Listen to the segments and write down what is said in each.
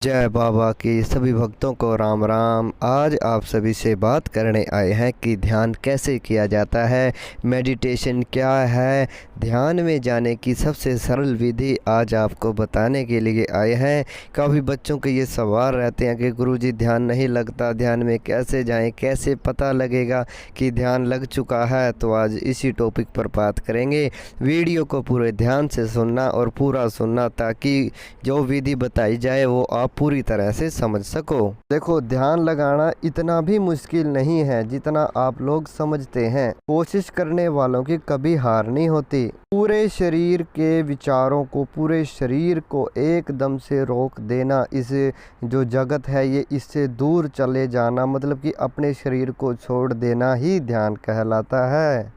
जय बाबा की सभी भक्तों को राम राम। आज आप सभी से बात करने आए हैं कि ध्यान कैसे किया जाता है, मेडिटेशन क्या है, ध्यान में जाने की सबसे सरल विधि आज आपको बताने के लिए आए हैं। काफ़ी बच्चों के ये सवाल रहते हैं कि गुरुजी ध्यान नहीं लगता, ध्यान में कैसे जाएं, कैसे पता लगेगा कि ध्यान लग चुका है। तो आज इसी टॉपिक पर बात करेंगे। वीडियो को पूरे ध्यान से सुनना और पूरा सुनना ताकि जो विधि बताई जाए वो आप पूरी तरह से समझ सको। देखो, ध्यान लगाना इतना भी मुश्किल नहीं है जितना आप लोग समझते हैं। कोशिश करने वालों की कभी हार नहीं होती। पूरे शरीर के विचारों को, पूरे शरीर को एकदम से रोक देना, इस जो जगत है ये इससे दूर चले जाना, मतलब कि अपने शरीर को छोड़ देना ही ध्यान कहलाता है।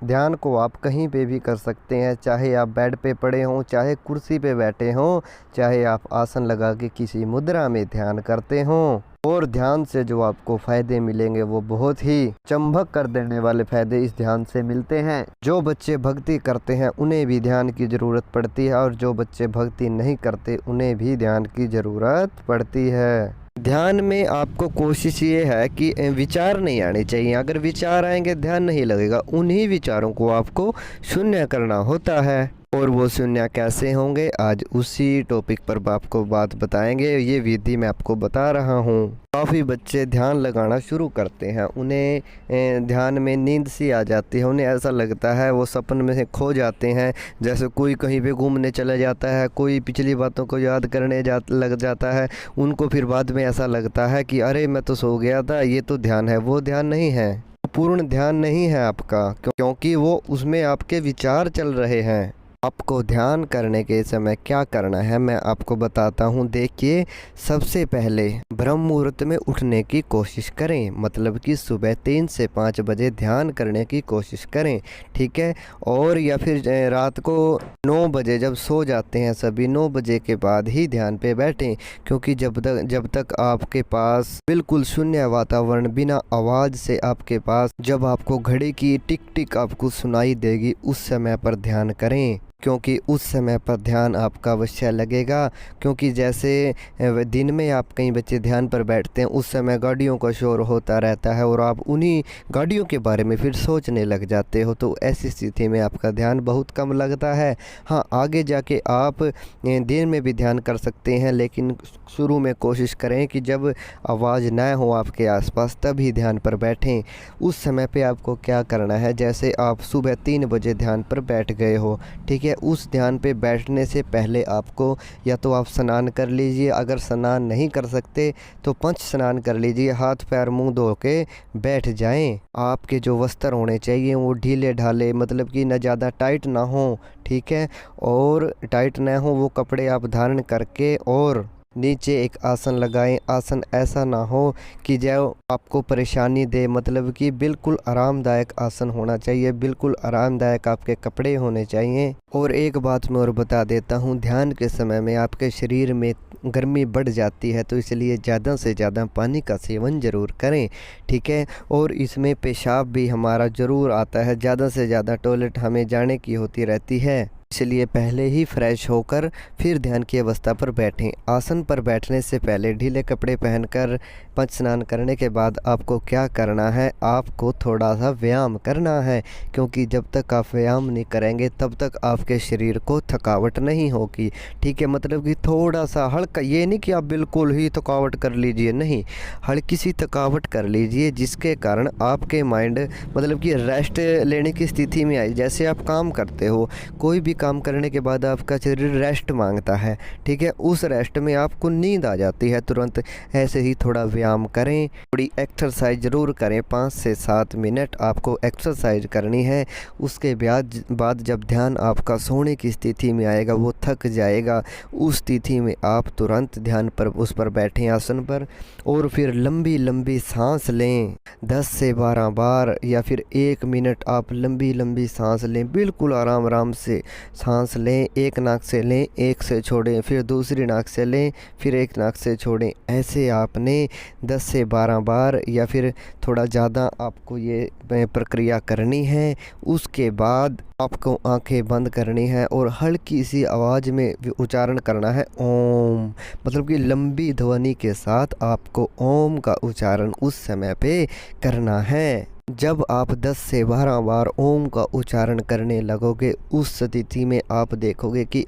ध्यान को आप कहीं पे भी कर सकते हैं, चाहे आप बेड पे पड़े हों, चाहे कुर्सी पे बैठे हों, चाहे आप आसन लगा के किसी मुद्रा में ध्यान करते हों। और ध्यान से जो आपको फ़ायदे मिलेंगे वो बहुत ही चंभक कर देने वाले फ़ायदे इस ध्यान से मिलते हैं। जो बच्चे भक्ति करते हैं उन्हें भी ध्यान की ज़रूरत पड़ती है, और जो बच्चे भक्ति नहीं करते उन्हें भी ध्यान की ज़रूरत पड़ती है। ध्यान में आपको कोशिश ये है कि विचार नहीं आने चाहिए। अगर विचार आएंगे ध्यान नहीं लगेगा। उन्हीं विचारों को आपको शून्य करना होता है। और वो शून्य कैसे होंगे, आज उसी टॉपिक पर आपको बात बताएंगे। ये विधि मैं आपको बता रहा हूँ। काफ़ी बच्चे ध्यान लगाना शुरू करते हैं, उन्हें ध्यान में नींद सी आ जाती है। उन्हें ऐसा लगता है वो सपन में से खो जाते हैं, जैसे कोई कहीं पे घूमने चला जाता है, कोई पिछली बातों को याद करने लग जाता है। उनको फिर बाद में ऐसा लगता है कि अरे मैं तो सो गया था, ये तो ध्यान है। वो ध्यान नहीं है, पूर्ण ध्यान नहीं है आपका, क्योंकि वो उसमें आपके विचार चल रहे हैं। आपको ध्यान करने के समय क्या करना है मैं आपको बताता हूँ। देखिए, सबसे पहले ब्रह्म मुहूर्त में उठने की कोशिश करें, मतलब कि सुबह 3 से 5 बजे ध्यान करने की कोशिश करें, ठीक है। और या फिर रात को 9 बजे जब सो जाते हैं सभी, 9 बजे के बाद ही ध्यान पे बैठें, क्योंकि जब तक आपके पास बिल्कुल शून्य वातावरण, बिना आवाज़ से आपके पास, जब आपको घड़ी की टिक टिक आपको सुनाई देगी, उस समय पर ध्यान करें, क्योंकि उस समय पर ध्यान आपका अवश्य लगेगा। क्योंकि जैसे दिन में आप कई बच्चे ध्यान पर बैठते हैं, उस समय गाड़ियों का शोर होता रहता है और आप उन्हीं गाड़ियों के बारे में फिर सोचने लग जाते हो, तो ऐसी स्थिति में आपका ध्यान बहुत कम लगता है। हाँ, आगे जाके आप दिन में भी ध्यान कर सकते हैं, लेकिन शुरू में कोशिश करें कि जब आवाज़ न हो आपके आसपास तभी ध्यान पर बैठें। उस समय पे आपको क्या करना है, जैसे आप सुबह 3 बजे ध्यान पर बैठ गए हो, ठीक है। उस ध्यान पे बैठने से पहले आपको या तो आप स्नान कर लीजिए, अगर स्नान नहीं कर सकते तो पंच स्नान कर लीजिए, हाथ पैर मुंह धो के बैठ जाएं। आपके जो वस्त्र होने चाहिए वो ढीले ढाले, मतलब कि न ज़्यादा टाइट ना हो, ठीक है, और टाइट ना हो वो कपड़े आप धारण करके, और नीचे एक आसन लगाएं। आसन ऐसा ना हो कि जो आपको परेशानी दे, मतलब कि बिल्कुल आरामदायक आसन होना चाहिए, बिल्कुल आरामदायक आपके कपड़े होने चाहिए। और एक बात मैं और बता देता हूँ, ध्यान के समय में आपके शरीर में गर्मी बढ़ जाती है, तो इसलिए ज़्यादा से ज़्यादा पानी का सेवन ज़रूर करें, ठीक है। और इसमें पेशाब भी हमारा ज़रूर आता है, ज़्यादा से ज़्यादा टॉयलेट हमें जाने की होती रहती है, इसलिए पहले ही फ्रेश होकर फिर ध्यान की अवस्था पर बैठें। आसन पर बैठने से पहले ढीले कपड़े पहनकर पंच स्नान करने के बाद आपको क्या करना है, आपको थोड़ा सा व्यायाम करना है, क्योंकि जब तक आप व्यायाम नहीं करेंगे तब तक आपके शरीर को थकावट नहीं होगी, ठीक है। मतलब कि थोड़ा सा हल्का, ये नहीं कि आप बिल्कुल ही थकावट कर लीजिए, नहीं, हल्की सी थकावट कर लीजिए, जिसके कारण आपके माइंड मतलब कि रेस्ट लेने की स्थिति में आए। जैसे आप काम करते हो, कोई भी काम करने के बाद आपका शरीर रेस्ट मांगता है, ठीक है, उस रेस्ट में आपको नींद आ जाती है तुरंत। ऐसे ही थोड़ा व्यायाम करें, थोड़ी एक्सरसाइज ज़रूर करें, 5 से 7 मिनट आपको एक्सरसाइज करनी है। उसके बाद जब ध्यान आपका सोने की स्थिति में आएगा, वो थक जाएगा, उस स्थिति में आप तुरंत ध्यान पर उस पर बैठें, आसन पर, और फिर लंबी लंबी सांस लें 10 से 12 बार, या फिर 1 मिनट आप लंबी लंबी सांस लें, बिल्कुल आराम आराम से सांस लें, एक नाक से लें, एक से छोड़ें, फिर दूसरी नाक से लें, फिर एक नाक से छोड़ें। ऐसे आपने 10 से 12 बार या फिर थोड़ा ज़्यादा आपको ये प्रक्रिया करनी है। उसके बाद आपको आंखें बंद करनी है और हल्की सी आवाज़ में उच्चारण करना है ओम, मतलब कि लंबी ध्वनि के साथ आपको ओम का उच्चारण उस समय पे करना है। जब आप 10 से 12 बार ओम का उच्चारण करने लगोगे, उस स्थिति में आप देखोगे कि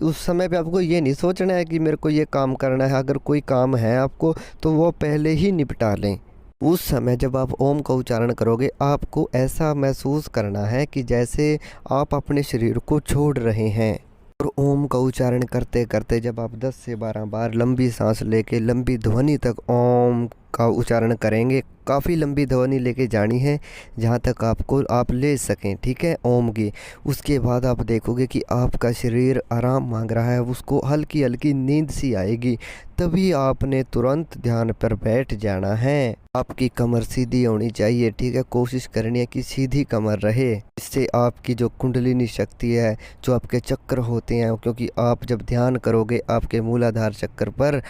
उस समय पे आपको ये नहीं सोचना है कि मेरे को ये काम करना है। अगर कोई काम है आपको तो वो पहले ही निपटा लें। उस समय जब आप ओम का उच्चारण करोगे, आपको ऐसा महसूस करना है कि जैसे आप अपने शरीर को छोड़ रहे हैं। और ओम का उच्चारण करते करते जब आप 10 से 12 बार लंबी सांस लेके लंबी ध्वनि तक ओम का उच्चारण करेंगे, काफ़ी लंबी ध्वनि लेके जानी है जहाँ तक आप ले सकें, ठीक है, ओम की। उसके बाद आप देखोगे कि आपका शरीर आराम मांग रहा है, उसको हल्की हल्की नींद सी आएगी। तभी आपने तुरंत ध्यान पर बैठ जाना है। आपकी कमर सीधी होनी चाहिए, ठीक है, कोशिश करनी है कि सीधी कमर रहे। इससे आपकी जो कुंडलिनी शक्ति है, जो आपके चक्र होते हैं, क्योंकि आप जब ध्यान करोगे आपके मूलाधार चक्र पर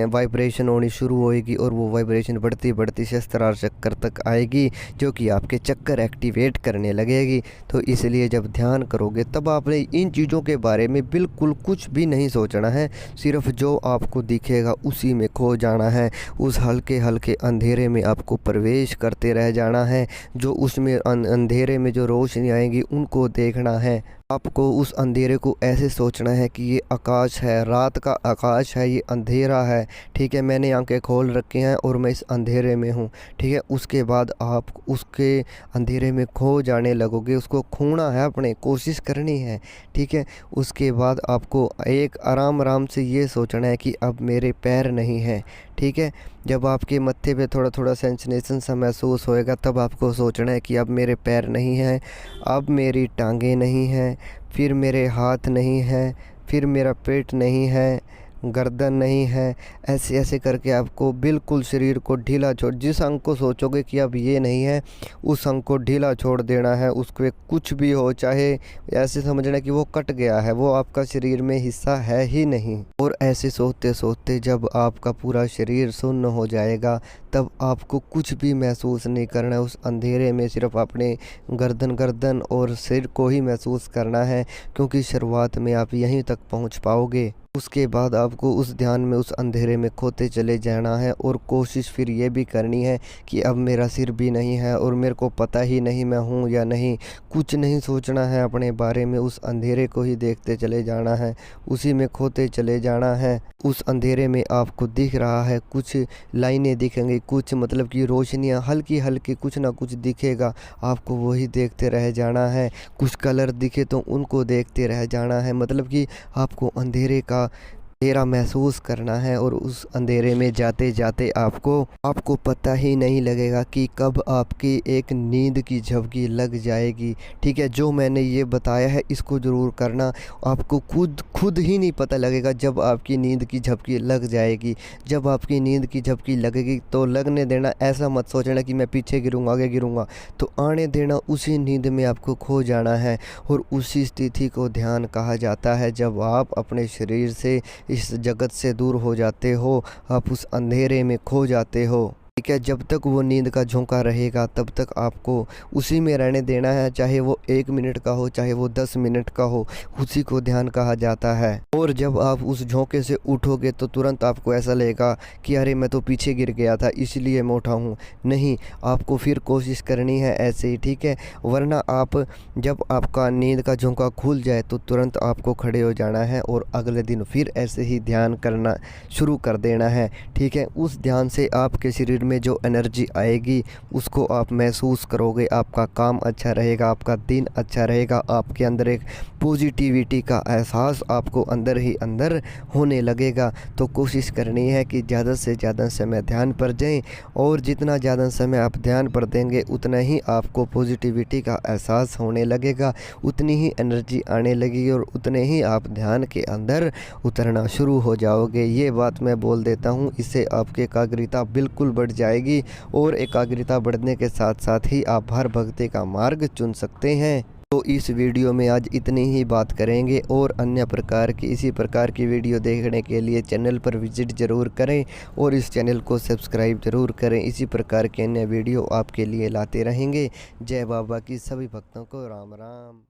वाइब्रेशन होनी शुरू होएगी और वो वाइब्रेशन बढ़ती बढ़ती सहस्त्रार चक्र तक आएगी, जो कि आपके चक्कर एक्टिवेट करने लगेगी। तो इसलिए जब ध्यान करोगे तब आपने इन चीज़ों के बारे में बिल्कुल कुछ भी नहीं सोचना है, सिर्फ जो आपको दिखेगा उसी में खो जाना है। उस हल्के हल्के अंधेरे में आपको प्रवेश करते रह जाना है। जो उसमें अंधेरे में जो रोशनी आएगी उनको देखना है। आपको उस अंधेरे को ऐसे सोचना है कि ये आकाश है, रात का आकाश है, ये अंधेरा है, ठीक है, मैंने आंखें खोल रखी हैं और मैं इस अंधेरे में हूँ, ठीक है। उसके बाद आप उसके अंधेरे में खो जाने लगोगे, उसको खोना है, अपने कोशिश करनी है, ठीक है। उसके बाद आपको एक आराम आराम से ये सोचना है कि अब मेरे पैर नहीं हैं, ठीक है। जब आपके मत्थे पे थोड़ा थोड़ा सेंसेशन सा महसूस होएगा, तब आपको सोचना है कि अब मेरे पैर नहीं हैं, अब मेरी टांगें नहीं हैं, फिर मेरे हाथ नहीं हैं, फिर मेरा पेट नहीं है, गर्दन नहीं है। ऐसे ऐसे करके आपको बिल्कुल शरीर को ढीला छोड़, जिस अंग को सोचोगे कि अब ये नहीं है, उस अंग को ढीला छोड़ देना है। उसको कुछ भी हो, चाहे ऐसे समझना कि वो कट गया है, वो आपका शरीर में हिस्सा है ही नहीं। और ऐसे सोचते सोचते जब आपका पूरा शरीर सुन्न हो जाएगा, तब आपको कुछ भी महसूस नहीं करना है। उस अंधेरे में सिर्फ अपने गर्दन और सिर को ही महसूस करना है, क्योंकि शुरुआत में आप यहीं तक पहुंच पाओगे। उसके बाद आपको उस ध्यान में उस अंधेरे में खोते चले जाना है और कोशिश फिर ये भी करनी है कि अब मेरा सिर भी नहीं है और मेरे को पता ही नहीं मैं हूँ या नहीं। कुछ नहीं सोचना है अपने बारे में, उस अंधेरे को ही देखते चले जाना है, उसी में खोते चले जाना है। उस अंधेरे में आपको दिख रहा है, कुछ लाइनें दिखेंगी, कुछ मतलब कि रोशनियाँ हल्की हल्की कुछ ना कुछ दिखेगा, आपको वही देखते रह जाना है। कुछ कलर दिखे तो उनको देखते रह जाना है, मतलब कि आपको अंधेरे का अंधेरा महसूस करना है। और उस अंधेरे में जाते जाते आपको पता ही नहीं लगेगा कि कब आपकी एक नींद की झपकी लग जाएगी, ठीक है। जो मैंने ये बताया है इसको ज़रूर करना, आपको खुद ही नहीं पता लगेगा जब आपकी नींद की झपकी लग जाएगी। जब आपकी नींद की झपकी लगेगी तो लगने देना, ऐसा मत सोचना कि मैं पीछे गिरूंगा आगे गिरूंगा, तो आने देना, उसी नींद में आपको खो जाना है। और उसी स्थिति को ध्यान कहा जाता है। जब आप अपने शरीर से, इस जगत से दूर हो जाते हो, आप उस अंधेरे में खो जाते हो, ठीक है। जब तक वो नींद का झोंका रहेगा तब तक आपको उसी में रहने देना है, चाहे वो 1 मिनट का हो, चाहे वो 10 मिनट का हो, उसी को ध्यान कहा जाता है। और जब आप उस झोंके से उठोगे तो तुरंत आपको ऐसा लगेगा कि अरे मैं तो पीछे गिर गया था इसलिए मैं उठा हूँ, नहीं, आपको फिर कोशिश करनी है ऐसे ही, ठीक है। वरना आप जब आपका नींद का झोंका खुल जाए तो तुरंत आपको खड़े हो जाना है और अगले दिन फिर ऐसे ही ध्यान करना शुरू कर देना है, ठीक है। उस ध्यान से आपके शरीर में जो एनर्जी आएगी उसको आप महसूस करोगे, आपका काम अच्छा रहेगा, आपका दिन अच्छा रहेगा, आपके अंदर एक पॉजिटिविटी का एहसास आपको अंदर ही अंदर होने लगेगा। तो कोशिश करनी है कि ज़्यादा से ज़्यादा समय ध्यान पर दें, और जितना ज़्यादा समय आप ध्यान पर देंगे उतना ही आपको पॉजिटिविटी का एहसास होने लगेगा, उतनी ही एनर्जी आने लगेगी और उतने ही आप ध्यान के अंदर उतरना शुरू हो जाओगे। ये बात मैं बोल देता हूँ, इससे आपकी एकाग्रता बिल्कुल बढ़ जाएगी और एकाग्रता बढ़ने के साथ साथ ही आप हर भक्ति का मार्ग चुन सकते हैं। तो इस वीडियो में आज इतनी ही बात करेंगे और अन्य प्रकार की इसी प्रकार की वीडियो देखने के लिए चैनल पर विजिट ज़रूर करें और इस चैनल को सब्सक्राइब ज़रूर करें। इसी प्रकार के अन्य वीडियो आपके लिए लाते रहेंगे। जय बाबा की सभी भक्तों को राम राम।